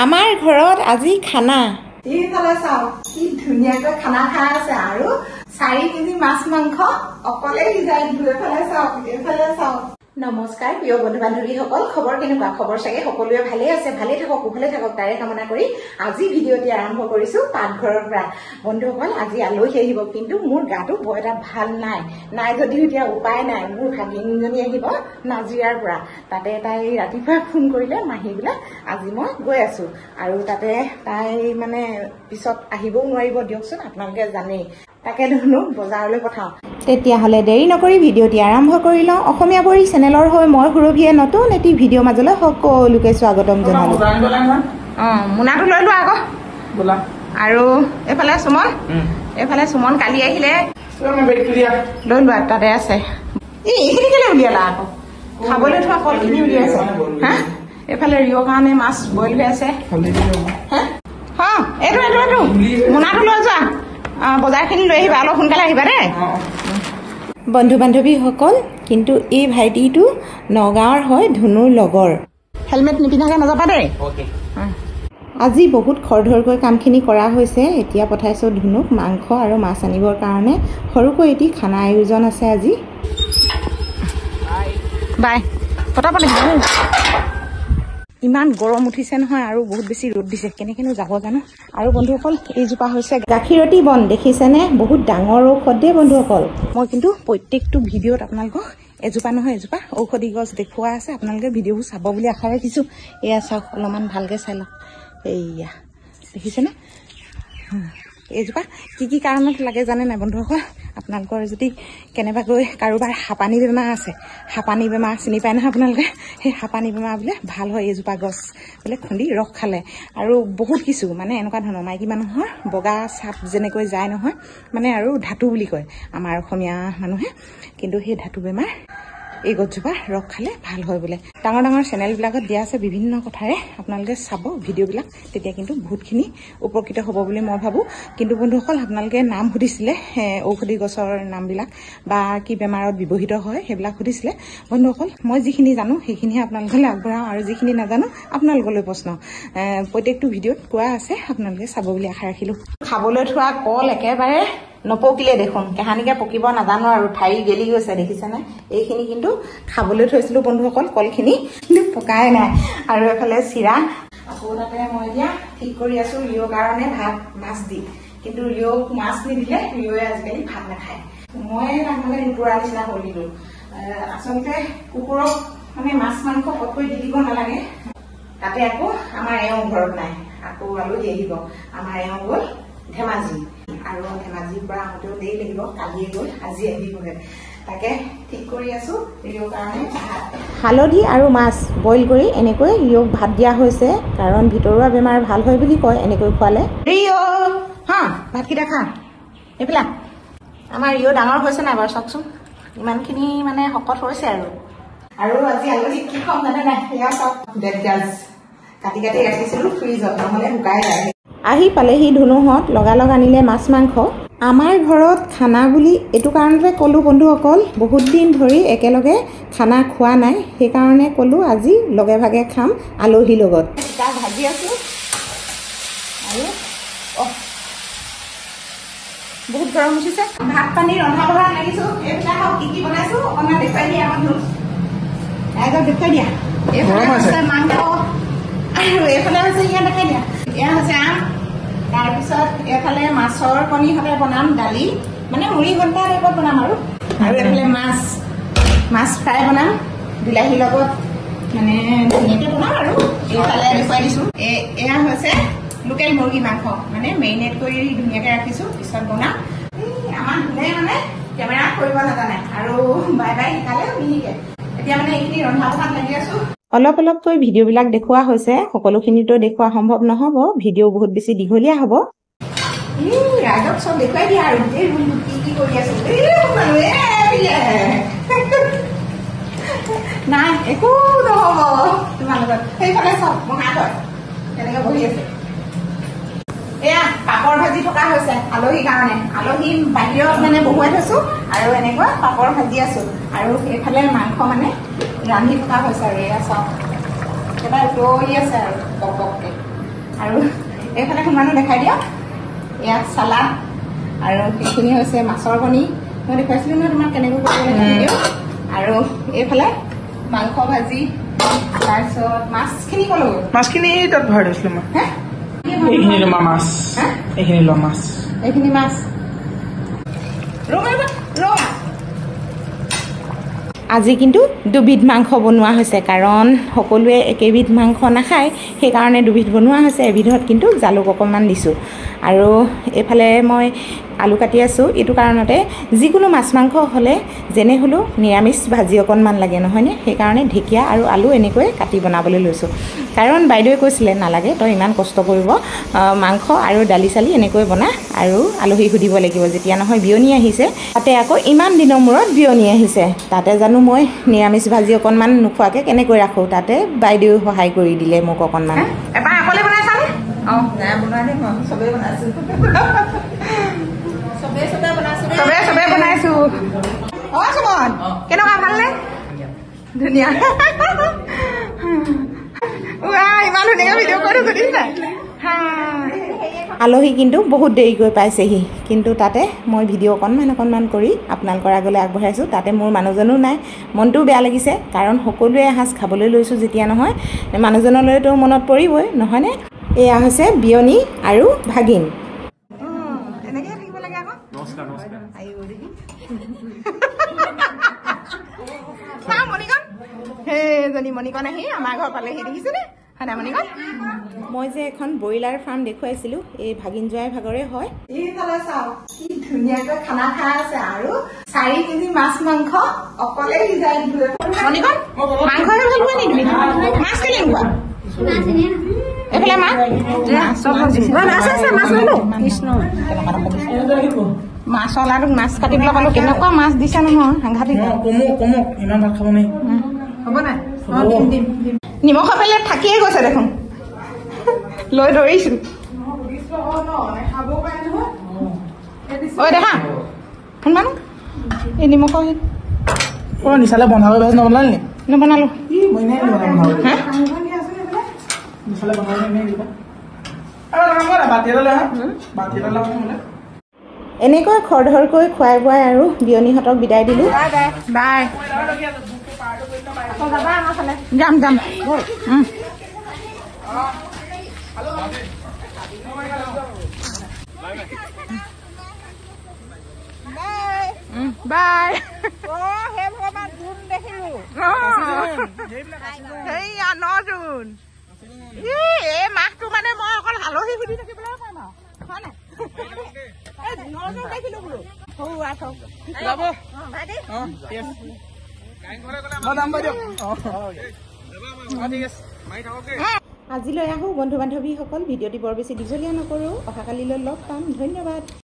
আমাৰ ঘৰত আজি খানা এইফালে চাওক কি ধুনীয়াকৈ খানা খাই আছে আৰু 4 কেজি মাছ মাংস অকলে সিজাই দুইফালে চাওক এইফালে চাওক। নমস্কাৰ প্ৰিয় বন্ধু বান্ধৱীসকল, খবৰ কেনেকুৱা? খবৰ চাগে সকলোৱে ভালে আছে, ভালে থাকক, কুশলে থাকক তাৰে কামনা কৰি আজি ভিডিঅ'টি আৰম্ভ কৰিছো পাকঘৰৰ পৰা। বন্ধুসকল, আজি আলহী আহিব, কিন্তু মোৰ গাটো বৰ এটা ভাল নাই যদিও এতিয়া উপায় নাই। মোৰ ভাগিনজনী আহিব নাজিৰাৰ পৰা, তাতে তাই ৰাতিপুৱা ফোন কৰিলে মাহী বোলে আজি মই গৈ আছো, আৰু তাতে তাই মানে পিছত আহিবও নোৱাৰিব দিয়কচোন, আপোনালোকে জানেই। তাকে ধুনু বজাৰলৈ পঠাওঁ। তেতিয়াহ'লে দেৰি নকৰি ভিডিঅ'টি আৰম্ভ কৰি লওঁ। অসমীয়া পৰি চেনেলৰ হৈ মই সুৰভিয়ে নতুন এটি ভিডিঅ' মাজলৈ সকলোকে স্বাগতম জনালোঁ। মোনাটো লৈ লোৱা আকৌ। আৰু এইফালে সুমন কালি আহিলে, লৈ লোৱা তাতে আছে। এইখিনি কেলে উলিয়ালা আকৌ? খাবলৈ থোৱা কলখিনি উলিয়াইছে। হা, এইফালে ৰিঅ'ৰ কাৰণে মাছ বইল হৈ আছে। এইটো মোনাটো লৈ যোৱা, বজাৰখিনি লৈ আহিবা, অলপ সোনকালে আহিবা দেই বন্ধু বান্ধৱীসকল। কিন্তু এই ভাইটিটো নগাঁৱৰ হয়, ধুনুৰ লগৰ। হেলমেট নিপিন্ধাকে নাযাবা দেই। আজি বহুত খৰধৰকৈ কামখিনি কৰা হৈছে। এতিয়া পঠাইছোঁ ধুনুক মাংস আৰু মাছ আনিবৰ কাৰণে। সৰুকৈ এটি খানা আয়োজন আছে আজি। বাই পটাপট আহিবা। ইমান গৰম উঠিছে নহয়, আৰু বহুত বেছি ৰ'দ দিছে, কেনেকেনো যাব জানো। আৰু বন্ধুসকল, এইজোপা হৈছে গাখীৰতী বন, দেখিছেনে? বহুত ডাঙৰ ঔষধ দেই বন্ধুসকল। মই কিন্তু প্ৰত্যেকটো ভিডিঅ'ত আপোনালোকক এজোপা নহয় এজোপা ঔষধি গছ দেখুওৱা আছে, আপোনালোকে ভিডিঅ'বোৰ চাব বুলি আশা ৰাখিছোঁ। এয়া চাওক, অলপমান ভালকৈ চাই লওক। এইয়া দেখিছেনে? এইজোপা কি কাৰণত লাগে জানে নাই বন্ধুসকল? আপোনালোকৰ যদি কেনেবাকৈ কাৰোবাৰ হাঁপানী বেমাৰ আছে, হাঁপানী বেমাৰ চিনি পায় নহয় আপোনালোকে, সেই হাঁপানী বেমাৰ বোলে ভাল হয় এইজোপা গছ বোলে খুন্দি ৰস খালে। আৰু বহুত কিছু মানে এনেকুৱা ধৰণৰ মাইকী মানুহৰ বগা চাপ যেনেকৈ যায় নহয়, মানে আৰু ধাতু বুলি কয় আমাৰ অসমীয়া মানুহে, কিন্তু সেই ধাতু বেমাৰ এই গছজোপা ৰস খালে ভাল হয় বোলে। ডাঙৰ ডাঙৰ চেনেলবিলাকত দিয়া আছে বিভিন্ন কথাৰে, আপোনালোকে চাব ভিডিঅ'বিলাক, তেতিয়া কিন্তু বহুতখিনি উপকৃত হ'ব বুলি মই ভাবোঁ। কিন্তু বন্ধুসকল, আপোনালোকে নাম সুধিছিলে ঔষধি গছৰ নামবিলাক বা কি বেমাৰত ব্যৱহৃত হয় সেইবিলাক সুধিছিলে। বন্ধুসকল, মই যিখিনি জানো সেইখিনিহে আপোনালোকলৈ আগবঢ়াওঁ, আৰু যিখিনি নাজানো আপোনালোকলৈ প্ৰশ্ন। প্ৰত্যেকটো ভিডিঅ'ত কোৱা আছে, আপোনালোকে চাব বুলি আশা ৰাখিলোঁ। খাবলৈ থোৱা কল একেবাৰে নপকিলে দেখোন, কাহানিকে পকিব নাজানো, আৰু ঠাৰি গেলি গৈছে দেখিছেনে? এইখিনি কিন্তু খাবলৈ থৈছিলো বন্ধুসকল, কলখিনি কিন্তু পকাই নাই। আৰু এফালে চিৰা, আকৌ তাতে মই এতিয়া ঠিক কৰি আছো ৰিঅ'ৰ কাৰণে ভাত মাছ দি, কিন্তু ৰিঅ'ক মাছ নিদিলে ৰিঅ'য়ে আজিকালি ভাত নাখায়। মই তাক মানে লুতুৰা নিচিনা কৰি দিলো। আচলতে কুকুৰক মানে মাছ মাংস পটকৈ দি দিব নালাগে। তাতে আকৌ আমাৰ এওঁ ঘৰত নাই, আকৌ আলহী আহিব। আমাৰ এওঁ গ'ল ধেমাজি, আৰু ধেমাজিৰ পৰা আহোঁতেও দেৰি লাগিব, কালিয়ে গ'ল আজি আহিবহে। তাকে ঠিক কৰি আছো ৰিঅ'ৰ কাৰণে ভাত। হালধি আৰু মাছ বইল কৰি এনেকৈ ৰিঅ'ক ভাত দিয়া হৈছে, কাৰণ ভিতৰুৱা বেমাৰ ভাল হয় বুলি কয় এনেকৈ খোৱালে। ৰিঅ' হা, ভাতকেইটা খা। এইবিলাক আমাৰ ৰিঅ' ডাঙৰ হৈছে নাই বাৰু চাওকচোন, ইমানখিনি মানে শকত হৈছে। আৰু আজি আলহীক কি খাম জানে নাই? সেয়া চাওক, বেতগাজ কাটি ৰাখিছিলো ফ্ৰিজত, নহ'লে শুকাই যায়। আহি পালেহি ধুনুহঁত, লগালগ আনিলে মাছ মাংস। আমাৰ ঘৰত খানা বুলি এইটো কাৰণতে ক'লোঁ বন্ধুসকল, বহুত দিন ধৰি একেলগে খানা খোৱা নাই, সেইকাৰণে ক'লোঁ আজি লগে ভাগে খাম আলহীৰ লগত। তাক ভাজি আছোঁ, আৰু বহুত গৰম উঠিছে। ভাত পানী ৰন্ধা বঢ়া লাগিছোঁ। এইবিলাক কি বনাইছোঁ অকণমান দেখুৱাই দিয়া, মানুহ ৰাইজক দেখুৱাই দিয়া। এইফালে হৈছে মাংস, আৰু এইফালে হৈছে ইয়াত দেখাই দিয়া। এয়া হৈছে আম, তাৰপিছত এইফালে মাছৰ কণী সতে বনাম, দালি মানে মুড়ি ঘণ্টা টাইপত বনাম, আৰু এইফালে মাছ ফ্ৰাই বনাম বিলাহীৰ লগত, মানে ধুনীয়াকৈ বনাম। আৰু এইফালে দেখুৱাই দিছোঁ, এয়া হৈছে লোকেল মুৰ্গী মাংস, মানে মেৰিনেট কৰি ধুনীয়াকৈ ৰাখিছোঁ, পিছত বনাম। আমাৰ ধুলে মানে কেমেৰা কৰিব নাজানে, আৰু বাই বাই শিকালে মিহিকে। এতিয়া মানে এইখিনি ৰন্ধা বঢ়াত লাগি আছোঁ। অলপ অলপকৈ ভিডিঅ'বিলাক দেখুওৱা হৈছে, সকলোখিনিতো দেখুওৱা সম্ভৱ নহ'ব, ভিডিঅ' বহুত বেছি দীঘলীয়া হ'ব। ৰাইজক চব দেখুৱাই দিয়া, আৰু গোটেই ৰুমটো কি কৰি আছো। নাই একো নহ'ব তোমালোকৰ। সেইফালে চব মহাত তেনেকে বহি আছে। এয়া পাপৰ ভাজি থকা হৈছে আলহীৰ কাৰণে, আলহী বাহিৰত মানে বহুৱাই থৈছো, আৰু এনেকুৱা পাপৰ ভাজি আছো, আৰু এইফালে মাংস মানে ৰান্ধি থকা হৈছে। আৰু এয়া চাওক, একেবাৰে উতলি আছে আৰু বকবককে। এইফালে সোমানো দেখাই দিয়ক ইয়াত চালাড আৰু সেইখিনি হৈছে মাছৰ কণী মই দেখুৱাইছিলোঁ নহয় তোমাক কেনেকৈ কৰিব লাগে ভিডিঅ' আৰু এইফালে মাংস ভাজি তাৰপিছত মাছখিনি ক'লৈ মাছখিনি তাত ভৰাই দিছিলোঁ মই এইখিনি লমা মাছ এইখিনি লম মাছ এইখিনি মাছ আজি কিন্তু দুবিধ মাংস বনোৱা হৈছে কাৰণ সকলোৱে একেবিধ মাংস নাখায় সেইকাৰণে দুবিধ বনোৱা হৈছে এবিধত কিন্তু জালুক অকণমান দিছোঁ আৰু এইফালে মই আলু কাটি আছোঁ এইটো কাৰণতে যিকোনো মাছ মাংস হ'লে যেনে হ'লেও নিৰামিষ ভাজি অকণমান লাগে নহয়নে সেইকাৰণে ঢেকীয়া আৰু আলু এনেকৈ কাটি বনাবলৈ লৈছোঁ কাৰণ বাইদেৱে কৈছিলে নালাগে তই ইমান কষ্ট কৰিব মাংস আৰু দালি চালি এনেকৈ বনা আৰু আলহী সুধিব লাগিব যেতিয়া নহয় বিয়নী আহিছে তাতে আকৌ ইমান দিনৰ মূৰত বিয়নী আহিছে তাতে জানো মই নিৰামিষ ভাজি অকণমান নোখোৱাকৈ কেনেকৈ ৰাখোঁ তাতে বাইদেৱে সহায় কৰি দিলে মোক অকণমান এবাৰ অকলে বনাইছানে অঁ নাই বনোৱা দেই মই চবেই বনাইছোঁ চবেই বনাইছোঁ অঁ সুমন কেনেকুৱা ভালনে ধুনীয়া ইমান ধুনীয়াকৈ ভিডিঅ' কৰি সুধিছা আলহী কিন্তু বহুত দেৰিকৈ পাইছেহি কিন্তু তাতে মই ভিডিঅ' অকণমান কৰি আপোনালোকৰ আগলৈ আগবঢ়াইছোঁ তাতে মোৰ মানুহজনো নাই মনটোও বেয়া লাগিছে কাৰণ সকলোৱে এসাঁজ খাবলৈ লৈছোঁ যেতিয়া নহয় মানুহজনলৈতো মনত পৰিবই নহয়নে এয়া হৈছে বিয়নী আৰু ভাগিন এনেকৈ থাকিব লাগে আকৌ মণিকণ সেইজনী মণিকণ আহি আমাৰ ঘৰ পালেহি দেখিছেনে হয় মণিকণ মই যে এখন ব্ৰইলাৰ ফাৰ্ম দেখুৱাইছিলোঁ এই ভাগিন জোৱাই ভাগৰে হয় এইফালে চাওক কি ধুনীয়াকৈ খানা খাই আছে আৰু 4 কেজি মাছ মাংস অকলে সিজাই দিলে মণিকণ মাংস ভাল পোৱা নি তুমি মাছ কেলে নোপোৱা এইফালে মাছ মাছৰ লাডুক মাছ কাটিবলৈ পালোঁ কেনেকুৱা মাছ দিছে নহয় সাংঘাতিক ইমান ভাত খাব নাই হ'ব নাই দিম নিমখৰ পেলেট থাকিয়ে গৈছে দেখোন লৈ ধৰিছোঁ ঐ দেখা শুনবানো এই নিমখৰ নিচালে বন্ধাকৈ ভাজি নবনালি নি নবনালোঁ মই এনেই নিচালে বনাই এনেকৈ খৰধৰকৈ খুৱাই বুৱাই আৰু বিয়নীহঁতক বিদায় দিলোঁ বাই যাম বাই সেইয়া 9 জুন এই মাহটো মানে মই অকল আলহী সুধি থাকিবলৈ পাম আৰু হয় নাই 9 জুন দেখিলো বোলো আজিলৈ আহোঁ বন্ধু বান্ধৱীসকল ভিডিঅ'টি বৰ বেছি দীঘলীয়া নকৰোঁ অহাকালিলৈ লগ পাম ধন্যবাদ।